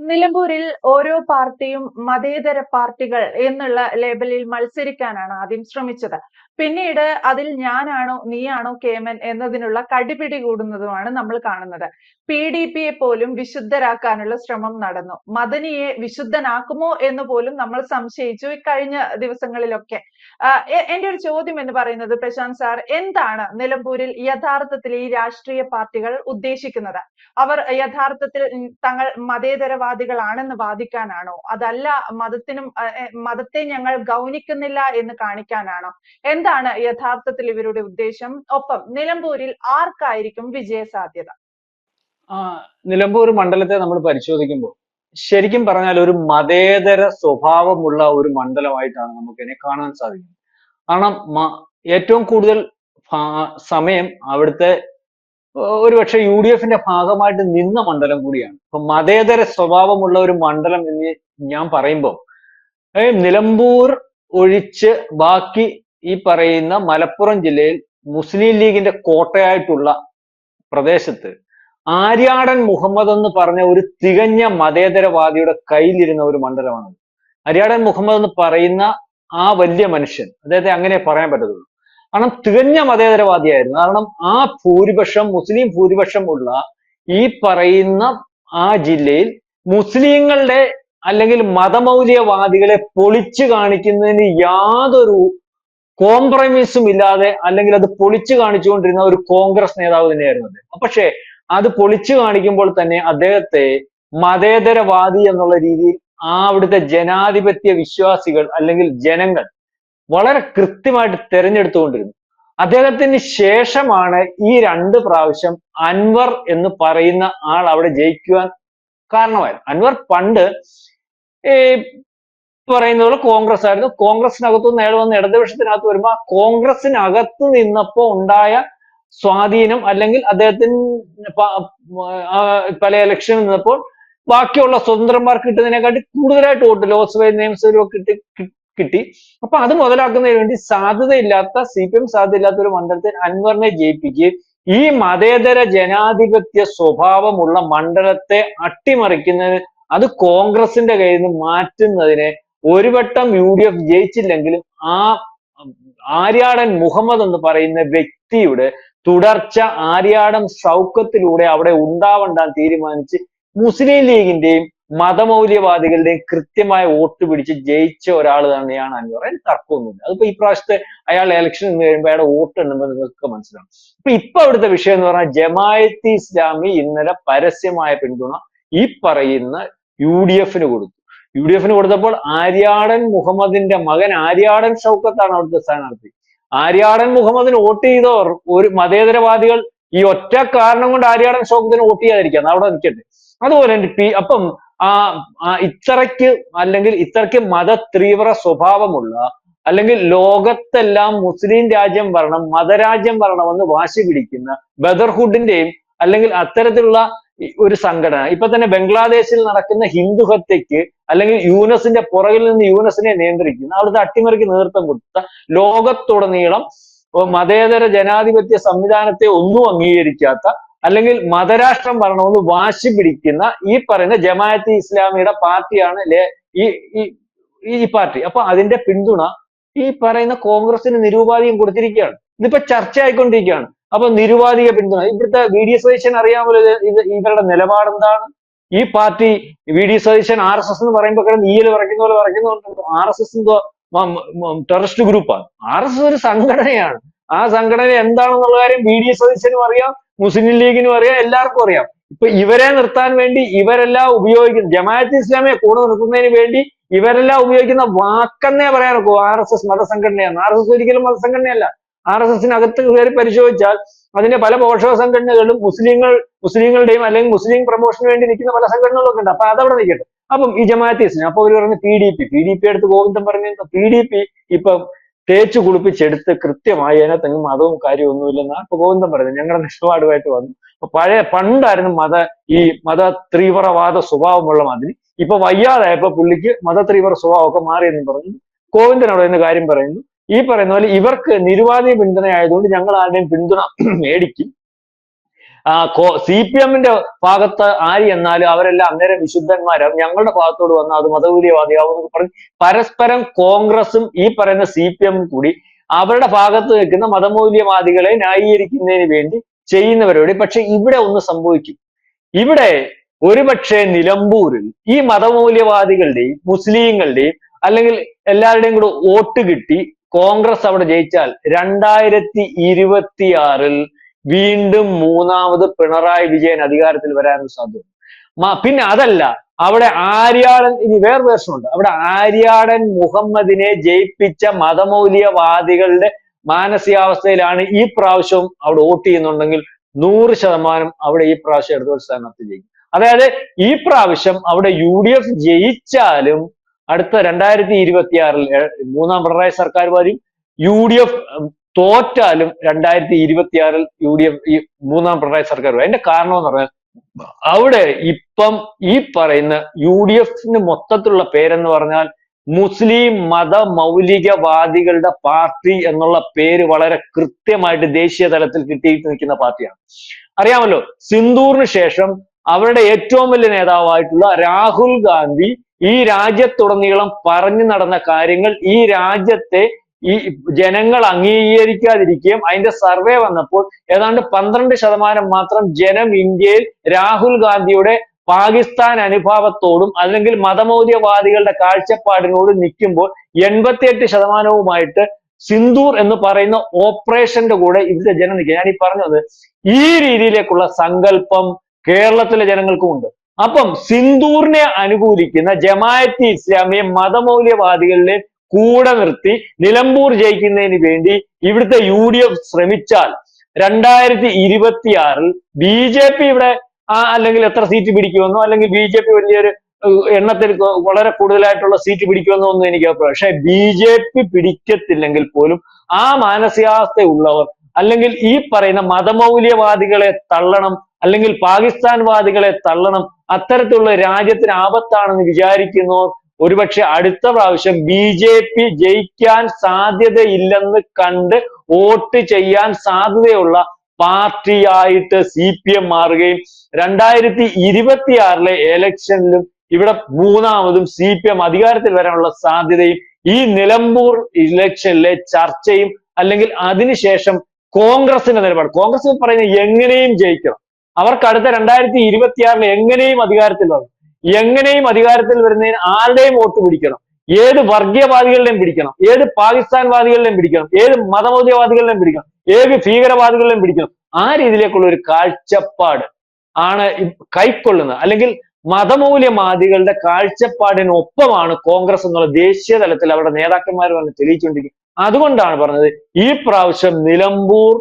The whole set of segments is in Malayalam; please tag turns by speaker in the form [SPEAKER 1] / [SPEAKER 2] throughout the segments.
[SPEAKER 1] നിലമ്പൂരിൽ ഓരോ പാർട്ടിയും മതേതര പാർട്ടികൾ എന്നുള്ള ലേബലിൽ മത്സരിക്കാനാണ് ആദ്യം ശ്രമിച്ചത്. പിന്നീട് അതിൽ ഞാനാണോ നീയാണോ കേമൻ എന്നതിനുള്ള കടിപിടി കൂടുന്നതുമാണ് നമ്മൾ കാണുന്നത്. PDPയെ പോലും വിശുദ്ധരാക്കാനുള്ള ശ്രമം നടന്നു. മദനിയെ വിശുദ്ധനാക്കുമോ എന്ന് പോലും നമ്മൾ സംശയിച്ചു ഈ കഴിഞ്ഞ ദിവസങ്ങളിലൊക്കെ. എന്റെ ഒരു ചോദ്യം എന്ന് പറയുന്നത്, പ്രശാന്ത് സാർ, എന്താണ് നിലമ്പൂരിൽ യഥാർത്ഥത്തിൽ ഈ രാഷ്ട്രീയ പാർട്ടികൾ ഉദ്ദേശിക്കുന്നത്? അവർ യഥാർത്ഥത്തിൽ തങ്ങൾ മതേതരവാദികളാണെന്ന് വാദിക്കാനാണോ? അതല്ല മതത്തെ ഞങ്ങൾ ഗൗനിക്കുന്നില്ല എന്ന് കാണിക്കാനാണോ? എന്താണ് യഥാർത്ഥത്തിൽ ഇവരുടെ ഉദ്ദേശം? ഒപ്പം നിലമ്പൂരിൽ ആർക്കായിരിക്കും വിജയസാധ്യത?
[SPEAKER 2] നിലമ്പൂർ മണ്ഡലത്തെ നമ്മൾ പരിശോധിക്കുമ്പോൾ ശരിക്കും പറഞ്ഞാൽ ഒരു മതേതര സ്വഭാവമുള്ള ഒരു മണ്ഡലമായിട്ടാണ് നമുക്കിതിനെ കാണാൻ സാധിക്കുന്നത്. കാരണം ഏറ്റവും കൂടുതൽ സമയം അവിടുത്തെ ഒരുപക്ഷെ UDFന്റെ ഭാഗമായിട്ട് നിന്ന മണ്ഡലം കൂടിയാണ്. അപ്പൊ മതേതര സ്വഭാവമുള്ള ഒരു മണ്ഡലം എന്ന് ഞാൻ പറയുമ്പോൾ നിലമ്പൂർ ഒഴിച്ച് ബാക്കി ഈ പറയുന്ന മലപ്പുറം ജില്ലയിൽ മുസ്ലിം ലീഗിന്റെ കോട്ടയായിട്ടുള്ള പ്രദേശത്ത് ആര്യാടൻ മുഹമ്മദ് എന്ന് പറഞ്ഞ ഒരു തികഞ്ഞ മതേതരവാദിയുടെ കയ്യിലിരുന്ന ഒരു മണ്ഡലമാണത്. ആര്യാടൻ മുഹമ്മദ് എന്ന് പറയുന്ന ആ വലിയ മനുഷ്യൻ, അദ്ദേഹത്തെ അങ്ങനെ പറയാൻ പറ്റത്തുള്ളൂ. കാരണം തികഞ്ഞ മതേതരവാദിയായിരുന്നു. കാരണം ആ ഭൂരിപക്ഷം മുസ്ലിം ഭൂരിപക്ഷം ഉള്ള ഈ പറയുന്ന ആ ജില്ലയിൽ മുസ്ലിങ്ങളുടെ അല്ലെങ്കിൽ മതമൗലികവാദികളെ പൊളിച്ചു കാണിക്കുന്നതിന് യാതൊരു കോംപ്രമൈസും ഇല്ലാതെ അല്ലെങ്കിൽ അത് പൊളിച്ചു കാണിച്ചുകൊണ്ടിരുന്ന ഒരു കോൺഗ്രസ് നേതാവ് തന്നെയായിരുന്നു അദ്ദേഹം. പക്ഷേ അത് പൊളിച്ചു കാണിക്കുമ്പോൾ തന്നെ അദ്ദേഹത്തെ മതേതരവാദി എന്നുള്ള രീതിയിൽ അവിടുത്തെ ജനാധിപത്യ വിശ്വാസികൾ അല്ലെങ്കിൽ ജനങ്ങൾ വളരെ കൃത്യമായിട്ട് തെരഞ്ഞെടുത്തുകൊണ്ടിരുന്നു. അദ്ദേഹത്തിന് ശേഷമാണ് ഈ 2 പ്രാവശ്യം അൻവർ എന്ന് പറയുന്ന ആൾ അവിടെ ജയിക്കുവാൻ കാരണമായത്. അൻവർ പണ്ട് ഈ പറയുന്ന പോലെ കോൺഗ്രസ് ആയിരുന്നു. കോൺഗ്രസിനകത്തു നിന്ന് അയാൾ വന്ന് ഇടതുപക്ഷത്തിനകത്ത് വരുമ്പോൾ ആ കോൺഗ്രസിനകത്ത് നിന്നപ്പോ ഉണ്ടായ സ്വാധീനം അല്ലെങ്കിൽ അദ്ദേഹത്തിന് പല ഇലക്ഷനിൽ നിന്നപ്പോൾ ബാക്കിയുള്ള സ്വതന്ത്രന്മാർക്ക് കിട്ടുന്നതിനെക്കാട്ടി കൂടുതലായിട്ട് വോട്ട് ലോക്സഭയിൽ നിയമസഭയിലും ഒക്കെ കിട്ടി. അപ്പൊ അത് മുതലാക്കുന്നതിന് വേണ്ടി സാധ്യതയില്ലാത്ത CPM സാധ്യതയില്ലാത്ത ഒരു മണ്ഡലത്തിൽ അൻവറിനെ ജയിപ്പിക്കുകയും ഈ മതേതര ജനാധിപത്യ സ്വഭാവമുള്ള മണ്ഡലത്തെ അട്ടിമറിക്കുന്നതിന് അത് കോൺഗ്രസിന്റെ കയ്യിൽ നിന്ന് മാറ്റുന്നതിനെ ഒരു വട്ടം UDF ജയിച്ചില്ലെങ്കിലും ആര്യാടൻ മുഹമ്മദ് എന്ന് പറയുന്ന വ്യക്തിയുടെ തുടർച്ച ആര്യാടൻ ഷൗക്കത്തിലൂടെ അവിടെ ഉണ്ടാവണ്ടാൻ തീരുമാനിച്ച് മുസ്ലിം ലീഗിന്റെയും മതമൗല്യവാദികളുടെയും കൃത്യമായ വോട്ട് പിടിച്ച് ജയിച്ച ഒരാൾ തന്നെയാണ് അൻവർ. അതിന് തർക്കമൊന്നുമില്ല. അതിപ്പോ ഈ പ്രാവശ്യത്തെ അയാൾ ഇലക്ഷൻ നിന്ന് കഴിയുമ്പോൾ അയാളുടെ വോട്ട് എണ്ണുമ്പോൾ നിങ്ങൾക്ക് മനസ്സിലാവും. ഇപ്പൊ അവിടുത്തെ വിഷയം എന്ന് പറഞ്ഞാൽ ജമാഅത്തെ ഇസ്ലാമി ഇന്നലെ പരസ്യമായ പിന്തുണ ഈ പറയുന്ന UDFന് കൊടുത്തു. UDFന് കൊടുത്തപ്പോൾ ആര്യാടൻ മുഹമ്മദിന്റെ മകൻ ആര്യാടൻ ഷൗക്കത്താണ് അവിടുത്തെ സ്ഥാനാർത്ഥി. ആര്യാടൻ മുഹമ്മദിന് വോട്ട് ചെയ്തവർ ഒരു മതേതരവാദികൾ ഈ ഒറ്റ കാരണം കൊണ്ട് ആര്യാടൻ ഷൗക്കത്തിന് വോട്ട് ചെയ്യാതിരിക്കാം, അവിടെ നിൽക്കട്ടെ. അതുപോലെ അപ്പം ഇത്രയ്ക്ക് അല്ലെങ്കിൽ ഇത്രയ്ക്ക് മതതീവ്ര സ്വഭാവമുള്ള അല്ലെങ്കിൽ ലോകത്തെല്ലാം മുസ്ലിം രാജ്യം വരണം, മതരാജ്യം വരണമെന്ന് വാശി പിടിക്കുന്ന ബ്രദർഹുഡിന്റെയും അല്ലെങ്കിൽ അത്തരത്തിലുള്ള ഒരു സംഘടന ഇപ്പൊ തന്നെ ബംഗ്ലാദേശിൽ നടക്കുന്ന ഹിന്ദു ഹത്യക്ക് അല്ലെങ്കിൽ യൂനസിന്റെ പുറകിൽ നിന്ന് യൂനസിനെ നിയന്ത്രിക്കുന്ന അവിടുത്തെ അട്ടിമറിക്ക് നേതൃത്വം കൊടുത്ത ലോകത്തുടനീളം മതേതര ജനാധിപത്യ സംവിധാനത്തെ ഒന്നും അംഗീകരിക്കാത്ത അല്ലെങ്കിൽ മതരാഷ്ട്രം വരണമെന്ന് വാശി പിടിക്കുന്ന ഈ പറയുന്ന ജമാഅത്തെ ഇസ്ലാമിയുടെ പാർട്ടിയാണ് ഈ പാർട്ടി. അപ്പൊ അതിന്റെ പിന്തുണ ഈ പറയുന്ന കോൺഗ്രസിന് നിരുപാധികം കൊടുത്തിരിക്കുകയാണ്. ഇതിപ്പോ ചർച്ചയായിക്കൊണ്ടിരിക്കുകയാണ്. അപ്പൊ നിരുപാധിക പിന്തുണ ഇവിടുത്തെ VD സതീശൻ അറിയാമല്ലോ ഇവരുടെ നിലപാട് എന്താണ്. ഈ പാർട്ടി VD സതീശൻ RSS എന്ന് പറയുമ്പോൾ നീയൽ വരയ്ക്കുന്ന പോലെ വരയ്ക്കുന്നുണ്ട്. RSS എന്തോ ടെററിസ്റ്റ് ഗ്രൂപ്പാണ്. RSS ഒരു സംഘടനയാണ്. ആ സംഘടന എന്താണെന്നുള്ള കാര്യം VD സതീശനും അറിയാം, മുസ്ലിം ലീഗിനും അറിയാം, എല്ലാവർക്കും അറിയാം. ഇപ്പൊ ഇവരെ നിർത്താൻ വേണ്ടി ഇവരെല്ലാം ഉപയോഗിക്കുന്ന ജമാഅത്തെ ഇസ്ലാമിയെ കൂടെ നിർത്തുന്നതിന് വേണ്ടി ഇവരെല്ലാം ഉപയോഗിക്കുന്ന വാക്കെന്നേ പറയാനൊക്കൂ RSS മതസംഘടനയാണ്. RSS ഒരിക്കലും മതസംഘടനയല്ല. RSSനകത്ത് കയറി പരിശോധിച്ചാൽ അതിന്റെ പല പോഷക സംഘടനകളും മുസ്ലിങ്ങളുടെയും അല്ലെങ്കിൽ മുസ്ലിം പ്രൊമോഷന് വേണ്ടി നിൽക്കുന്ന പല സംഘടനകളൊക്കെ ഉണ്ട്. അപ്പൊ അതവിടെ നിൽക്കട്ടെ. അപ്പം ഈ ജമാഅത്തെ ഇസ്ലാം അപ്പൊ അവർ പറഞ്ഞ PDP എടുത്ത് ഗോവിന്ദൻ പറഞ്ഞ PDP ഇപ്പൊ തേച്ചു കുളിപ്പിച്ചെടുത്ത് കൃത്യമായി അതിനകത്ത് മതവും കാര്യമൊന്നുമില്ലെന്നാണ് ഇപ്പൊ ഗോവിന്ദൻ പറയുന്നത്. ഞങ്ങളുടെ നിലപാടുമായിട്ട് വന്നു. പണ്ടായിരുന്നു മത തീവ്രവാദ സ്വഭാവമുള്ള മാതിരി. ഇപ്പൊ വയ്യാതായപ്പോ പുള്ളിക്ക് മത തീവ്ര സ്വഭാവമൊക്കെ മാറിയെന്നും പറഞ്ഞു ഗോവിന്ദൻ അവിടെ നിന്ന് കാര്യം പറയുന്നു. ഈ പറയുന്ന പോലെ ഇവർക്ക് നിരുപാധിക പിന്തുണ ആയതുകൊണ്ട് ഞങ്ങൾ ആരുടെയും പിന്തുണ മേടിക്കും, CPM-ന്റെ ഭാഗത്ത് ആര് എന്നാലും അവരെല്ലാം അന്നേരം വിശുദ്ധന്മാരാകും, ഞങ്ങളുടെ ഭാഗത്തോട് വന്നാൽ അത് മതമൗലികവാദിയാവും എന്നൊക്കെ പറഞ്ഞ് പരസ്പരം കോൺഗ്രസും ഈ പറയുന്ന CPM കൂടി അവരുടെ ഭാഗത്ത് നിൽക്കുന്ന മതമൗലികവാദികളെ ന്യായീകരിക്കുന്നതിന് വേണ്ടി ചെയ്യുന്ന പരിപാടി. പക്ഷെ ഇവിടെ ഒന്ന് സംഭവിക്കും. ഇവിടെ ഒരുപക്ഷെ നിലമ്പൂരിൽ ഈ മതമൗലികവാദികളുടെയും മുസ്ലിങ്ങളുടെയും അല്ലെങ്കിൽ എല്ലാവരുടെയും കൂടെ വോട്ട് കിട്ടി കോൺഗ്രസ് അവിടെ ജയിച്ചാൽ 2026 വീണ്ടും മൂന്നാമത് പിണറായി വിജയൻ അധികാരത്തിൽ വരാനുള്ള സാധ്യത. പിന്നെ അതല്ല, അവിടെ ആര്യാടൻ, ഇനി വേറെ വേർഷനുണ്ട്, അവിടെ ആര്യാടൻ മുഹമ്മദിനെ ജയിപ്പിച്ച മതമൗലികവാദികളുടെ മാനസികാവസ്ഥയിലാണ് ഈ പ്രാവശ്യവും അവിടെ വോട്ട് ചെയ്യുന്നുണ്ടെങ്കിൽ 100% അവിടെ ഈ പ്രാവശ്യം ഇടതുപക്ഷ സ്ഥാനാർത്ഥി ജയിക്കും. അതായത് ഈ പ്രാവശ്യം അവിടെ UDF ജയിച്ചാലും അടുത്ത 2026 മൂന്നാം പിണറായി സർക്കാർ വരും. UDF തോറ്റാലും 2026 UDF ഈ മൂന്നാം പിണറായി സർക്കാർ വരും. അതിന്റെ കാരണം എന്ന് പറഞ്ഞാൽ അവിടെ ഇപ്പം ഈ പറയുന്ന UDF-ന് മൊത്തത്തിലുള്ള പേരെന്ന് പറഞ്ഞാൽ മുസ്ലിം മത മൗലികവാദികളുടെ പാർട്ടി എന്നുള്ള പേര് വളരെ കൃത്യമായിട്ട് ദേശീയ തലത്തിൽ കിട്ടിയിട്ട് നിൽക്കുന്ന പാർട്ടിയാണ്. അറിയാമല്ലോ, സിന്ദൂറിന് ശേഷം അവരുടെ ഏറ്റവും വലിയ നേതാവായിട്ടുള്ള രാഹുൽ ഗാന്ധി ഈ രാജ്യത്തുടനീളം പറഞ്ഞു നടന്ന കാര്യങ്ങൾ ഈ രാജ്യത്തെ ഈ ജനങ്ങൾ അംഗീകരിക്കാതിരിക്കുകയും അതിന്റെ സർവേ വന്നപ്പോൾ ഏതാണ്ട് 12% മാത്രം ജനം ഇന്ത്യയിൽ രാഹുൽ ഗാന്ധിയുടെ പാകിസ്ഥാൻ അനുഭാവത്തോടും അല്ലെങ്കിൽ മതമൗലികവാദികളുടെ കാഴ്ചപ്പാടിനോടും നിൽക്കുമ്പോൾ 88%വുമായിട്ട് സിന്ദൂർ എന്ന് പറയുന്ന ഓപ്പറേഷന്റെ കൂടെ ഇവിടുത്തെ ജനം നിൽക്കുക. ഞാൻ ഈ പറഞ്ഞത് ഈ രീതിയിലേക്കുള്ള സങ്കല്പം കേരളത്തിലെ ജനങ്ങൾക്കും ഉണ്ട്. അപ്പം സിന്ദൂറിനെ അനുകൂലിക്കുന്ന ജമാഅത്തെ ഇസ്ലാമിയെ മതമൗലികവാദികളുടെ കൂടെ നിർത്തി നിലമ്പൂർ ജയിക്കുന്നതിന് വേണ്ടി ഇവിടുത്തെ UDF ശ്രമിച്ചാൽ 2026 BJP ഇവിടെ അല്ലെങ്കിൽ എത്ര സീറ്റ് പിടിക്കുമെന്നോ അല്ലെങ്കിൽ BJP വലിയൊരു എണ്ണത്തിൽ വളരെ കൂടുതലായിട്ടുള്ള സീറ്റ് പിടിക്കുമെന്നോ ഒന്നും എനിക്ക് അഭിപ്രായം. പക്ഷെ BJP പിടിക്കത്തില്ലെങ്കിൽ പോലും ആ മാനസികാവസ്ഥയുള്ളവർ അല്ലെങ്കിൽ ഈ പറയുന്ന മതമൗലികവാദികളെ തള്ളണം അല്ലെങ്കിൽ പാകിസ്ഥാൻവാദികളെ തള്ളണം, അത്തരത്തിലുള്ള രാജ്യത്തിന് ആപത്താണെന്ന് വിചാരിക്കുന്നവർ ഒരുപക്ഷെ അടുത്ത പ്രാവശ്യം BJP ജയിക്കാൻ സാധ്യതയില്ലെന്ന് കണ്ട് വോട്ട് ചെയ്യാൻ സാധ്യതയുള്ള പാർട്ടിയായിട്ട് CPM മാറുകയും 2026 ഇലക്ഷനിലും ഇവിടെ മൂന്നാമതും CPM അധികാരത്തിൽ വരാനുള്ള സാധ്യതയും ഈ നിലമ്പൂർ ഇലക്ഷനിലെ ചർച്ചയും അല്ലെങ്കിൽ അതിനുശേഷം കോൺഗ്രസിന്റെ നിലപാട്. കോൺഗ്രസ് പറയുന്നത് എങ്ങനെയും ജയിക്കണം, അവർക്ക് അടുത്ത 2026 എങ്ങനെയും അധികാരത്തിൽ വരണം, എങ്ങനെയും അധികാരത്തിൽ വരുന്നതിന് ആരുടെയും വോട്ട് പിടിക്കണം, ഏത് വർഗീയവാദികളുടെയും പിടിക്കണം, ഏത് പാകിസ്ഥാൻവാദികളുടെയും പിടിക്കണം, ഏത് മതമൗലികവാദികളുടെയും പിടിക്കണം, ഏത് ഭീകരവാദികളുടെയും പിടിക്കണം. ആ രീതിയിലേക്കുള്ള ഒരു കാഴ്ചപ്പാട് ആണ് കൈക്കൊള്ളുന്നത്. അല്ലെങ്കിൽ മതമൗലികവാദികളുടെ കാഴ്ചപ്പാടിനൊപ്പമാണ് കോൺഗ്രസ് എന്നുള്ള ദേശീയ തലത്തിൽ അവരുടെ നേതാക്കന്മാർ വന്ന് തെളിയിച്ചുകൊണ്ടിരിക്കുന്നത്. അതുകൊണ്ടാണ് പറഞ്ഞത് ഈ പ്രാവശ്യം നിലമ്പൂർ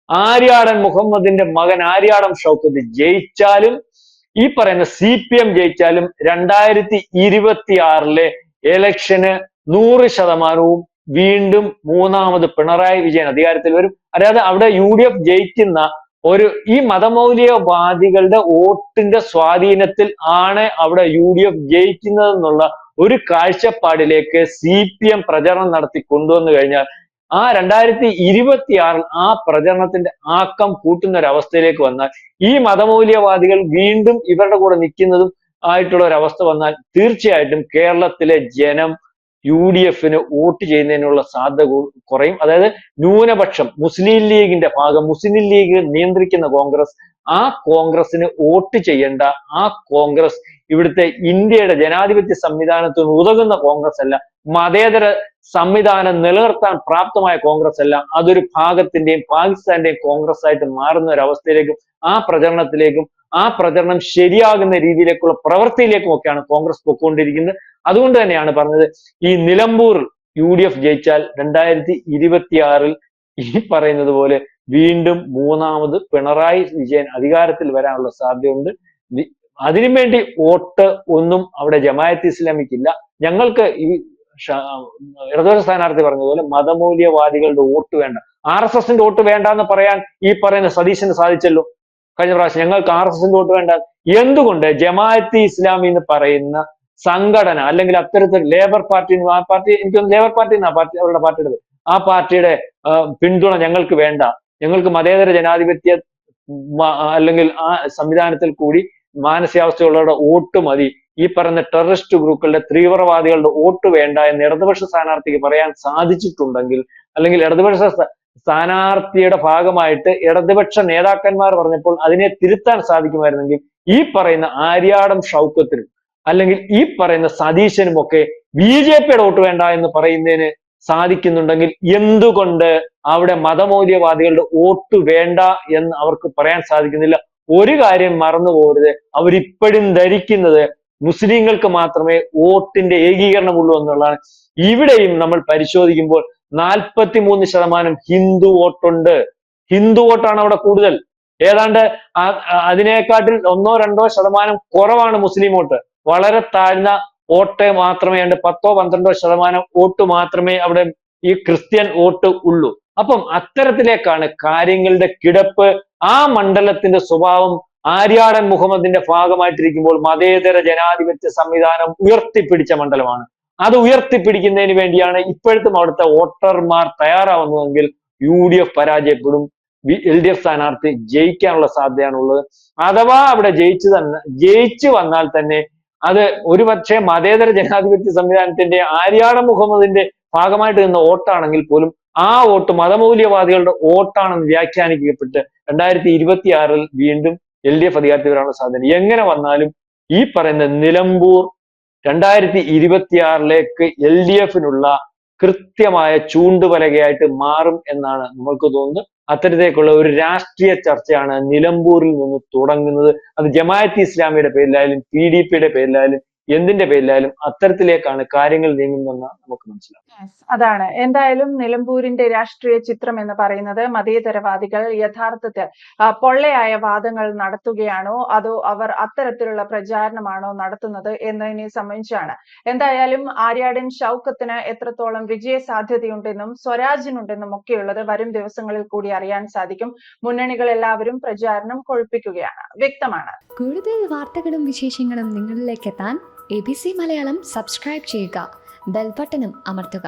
[SPEAKER 2] ആര്യാടൻ മുഹമ്മദിന്റെ മകൻ ആര്യാടൻ ഷൗക്കത്ത് ജയിച്ചാലും ഈ പറയുന്ന CPM ജയിച്ചാലും 2026 ഇലക്ഷന് 100%വും വീണ്ടും മൂന്നാമത് പിണറായി വിജയൻ അധികാരത്തിൽ വരും. അതായത് അവിടെ UDF ജയിക്കുന്ന ഈ മതമൗലികവാദികളുടെ വോട്ടിന്റെ സ്വാധീനത്തിൽ ആണ് അവിടെ UDF ജയിക്കുന്നതെന്നുള്ള ഒരു കാഴ്ചപ്പാടിലേക്ക് CPM പ്രചരണം നടത്തി കൊണ്ടുവന്നു കഴിഞ്ഞാൽ ആ 2026 ആ പ്രചരണത്തിന്റെ ആക്കം കൂട്ടുന്ന ഒരു അവസ്ഥയിലേക്ക് വന്നാൽ ഈ മതമൗലികവാദികൾ വീണ്ടും ഇവരുടെ കൂടെ നിൽക്കുന്നതും ആയിട്ടുള്ള ഒരു അവസ്ഥ വന്നാൽ തീർച്ചയായിട്ടും കേരളത്തിലെ ജനം UDF-ന് വോട്ട് ചെയ്യുന്നതിനുള്ള സാധ്യത കുറയും. അതായത് ന്യൂനപക്ഷം മുസ്ലിം ലീഗിന്റെ ഭാഗം, മുസ്ലിം ലീഗ് നിയന്ത്രിക്കുന്ന കോൺഗ്രസ്, ആ കോൺഗ്രസിന് വോട്ട് ചെയ്യേണ്ട ആ കോൺഗ്രസ് ഇവിടുത്തെ ഇന്ത്യയുടെ ജനാധിപത്യ സംവിധാനത്തിന് ഉതകുന്ന കോൺഗ്രസ് അല്ല, മതേതര സംവിധാനം നിലനിർത്താൻ പ്രാപ്തമായ കോൺഗ്രസ് അല്ല, അതൊരു ഭാഗത്തിന്റെയും പാകിസ്ഥാന്റെയും കോൺഗ്രസ് ആയിട്ട് മാറുന്ന ഒരു അവസ്ഥയിലേക്കും ആ പ്രചരണത്തിലേക്കും ആ പ്രചരണം ശരിയാകുന്ന രീതിയിലേക്കുള്ള പ്രവൃത്തിയിലേക്കും ഒക്കെയാണ് കോൺഗ്രസ് പൊയ്ക്കൊണ്ടിരിക്കുന്നത്. അതുകൊണ്ട് തന്നെയാണ് പറഞ്ഞത് ഈ നിലമ്പൂർ UDF ജയിച്ചാൽ 2026 ഈ പറയുന്നത് പോലെ വീണ്ടും മൂന്നാമത് പിണറായി വിജയൻ അധികാരത്തിൽ വരാനുള്ള സാധ്യതയുണ്ട്. അതിനുവേണ്ടി വോട്ട് ഒന്നും അവിടെ ജമാഅത്തെ ഇസ്ലാമിക്കില്ല. ഞങ്ങൾക്ക് ഈ ഇടതുപക്ഷ സ്ഥാനാർത്ഥി പറഞ്ഞതുപോലെ മതമൗലികവാദികളുടെ വോട്ട് വേണ്ട, RSSന്റെ വോട്ട് വേണ്ട എന്ന് പറയാൻ ഈ പറയുന്ന സതീശന് സാധിച്ചല്ലോ കഴിഞ്ഞ പ്രാവശ്യം. ഞങ്ങൾക്ക് RSSന്റെ വോട്ട് വേണ്ട. എന്തുകൊണ്ട് ജമാഅത്തെ ഇസ്ലാമി എന്ന് പറയുന്ന സംഘടന അല്ലെങ്കിൽ അത്തരത്തിൽ ലേബർ പാർട്ടി, ആ പാർട്ടി എനിക്കൊന്ന് ലേബർ പാർട്ടി എന്നാ പാർട്ടി അവരുടെ പാർട്ടിയുടെ ആ പാർട്ടിയുടെ പിന്തുണ ഞങ്ങൾക്ക് വേണ്ട, ഞങ്ങൾക്ക് മതേതര ജനാധിപത്യ അല്ലെങ്കിൽ ആ സംവിധാനത്തിൽ കൂടി മാനസികാവസ്ഥയുള്ളവരുടെ വോട്ട് മതി, ഈ പറയുന്ന ടെററിസ്റ്റ് ഗ്രൂപ്പുകളുടെ തീവ്രവാദികളുടെ വോട്ട് വേണ്ട എന്ന് ഇടതുപക്ഷ സ്ഥാനാർത്ഥിക്ക് പറയാൻ സാധിച്ചിട്ടുണ്ടെങ്കിൽ, അല്ലെങ്കിൽ ഇടതുപക്ഷ സ്ഥാനാർത്ഥിയുടെ ഭാഗമായിട്ട് ഇടതുപക്ഷ നേതാക്കന്മാർ പറഞ്ഞപ്പോൾ അതിനെ തിരുത്താൻ സാധിക്കുമായിരുന്നെങ്കിൽ ഈ പറയുന്ന ആര്യാടൻ ഷൗക്കത്തിനും അല്ലെങ്കിൽ ഈ പറയുന്ന സതീശനും ഒക്കെ ബി.ജെ.പിയുടെ വോട്ട് വേണ്ട എന്ന് പറയുന്നതിന് സാധിക്കുന്നുണ്ടെങ്കിൽ എന്തുകൊണ്ട് അവിടെ മതമൗലികവാദികളുടെ വോട്ട് വേണ്ട എന്ന് അവർക്ക് പറയാൻ സാധിക്കുന്നില്ല? ഒരു കാര്യം മറന്നു പോകരുത്, അവരിപ്പോഴും ധരിക്കുന്നത് മുസ്ലിങ്ങൾക്ക് മാത്രമേ വോട്ടിന്റെ ഏകീകരണമുള്ളൂ എന്നുള്ളതാണ്. ഇവിടെയും നമ്മൾ പരിശോധിക്കുമ്പോൾ 43% ഹിന്ദു വോട്ടുണ്ട്. ഹിന്ദു വോട്ടാണ് അവിടെ കൂടുതൽ. ഏതാണ്ട് അതിനെക്കാട്ടിൽ 1-2% കുറവാണ് മുസ്ലിം വോട്ട്. വളരെ താഴ്ന്ന വോട്ട് മാത്രമേ, 10-12% വോട്ട് മാത്രമേ അവിടെ ഈ ക്രിസ്ത്യൻ വോട്ട് ഉള്ളൂ. അപ്പം അത്തരത്തിലേക്കാണ് കാര്യങ്ങളുടെ കിടപ്പ്. ആ മണ്ഡലത്തിന്റെ സ്വഭാവം ആര്യാടൻ മുഹമ്മദിന്റെ ഭാഗമായിട്ടിരിക്കുമ്പോൾ മതേതര ജനാധിപത്യ സംവിധാനം ഉയർത്തിപ്പിടിച്ച മണ്ഡലമാണ്. അത് ഉയർത്തിപ്പിടിക്കുന്നതിന് വേണ്ടിയാണ് ഇപ്പോഴത്തും അവിടുത്തെ വോട്ടർമാർ തയ്യാറാവുന്നതെങ്കിൽ UDF പരാജയപ്പെടും. LDF സ്ഥാനാർത്ഥി ജയിക്കാനുള്ള സാധ്യതയാണ് ഉള്ളത്. അഥവാ അവിടെ ജയിച്ചു വന്നാൽ തന്നെ അത് ഒരുപക്ഷെ മതേതര ജനാധിപത്യ സംവിധാനത്തിന്റെ ആര്യാടൻ മുഹമ്മദിന്റെ ഭാഗമായിട്ട് നിന്ന വോട്ടാണെങ്കിൽ പോലും ആ വോട്ട് മതമൗലികവാദികളുടെ വോട്ടാണെന്ന് വ്യാഖ്യാനിക്കപ്പെട്ട് 2026 വീണ്ടും LDF അധികാരത്തിൽ വരാനുള്ള സാധ്യത. എങ്ങനെ വന്നാലും ഈ പറയുന്ന നിലമ്പൂർ 2026 LDF-നുള്ള കൃത്യമായ ചൂണ്ടുപലകയായിട്ട് മാറും എന്നാണ് നമ്മൾക്ക് തോന്നുന്നത്. അത്തരത്തിലേക്കുള്ള ഒരു രാഷ്ട്രീയ ചർച്ചയാണ് നിലമ്പൂരിൽ നിന്ന് തുടങ്ങുന്നത്. അത് ജമാഅത്ത് ഇസ്ലാമിയുടെ പേരിലായാലും PDP-യുടെ പേരിലായാലും എന്തിന്റെ പേരിലായാലും അത്തരത്തിലേക്കാണ് കാര്യങ്ങൾ നീങ്ങുന്നതെന്ന് നമുക്ക് മനസ്സിലാവും.
[SPEAKER 1] അതാണ് എന്തായാലും നിലമ്പൂരിന്റെ രാഷ്ട്രീയ ചിത്രം എന്ന് പറയുന്നത് മതേതരവാദികൾ യഥാർത്ഥത്തിൽ പൊള്ളയായ വാദങ്ങൾ നടത്തുകയാണോ അതോ അവർ അത്തരത്തിലുള്ള പ്രചാരണമാണോ നടത്തുന്നത് എന്നതിനെ സംബന്ധിച്ചാണ്. എന്തായാലും ആര്യാടൻ ഷൗക്കത്തിന് എത്രത്തോളം വിജയ സാധ്യതയുണ്ടെന്നും സ്വരാജിനുണ്ടെന്നും ഒക്കെയുള്ളത് വരും ദിവസങ്ങളിൽ കൂടി അറിയാൻ സാധിക്കും. മുന്നണികൾ എല്ലാവരും പ്രചാരണം കൊഴുപ്പിക്കുകയാണ്, വ്യക്തമാണ്.
[SPEAKER 3] കൂടുതൽ വാർത്തകളും വിശേഷങ്ങളും നിങ്ങളിലേക്ക് എത്താൻ ABC മലയാളം സബ്സ്ക്രൈബ് ചെയ്യുക, ബെൽ ബട്ടണും അമർത്തുക.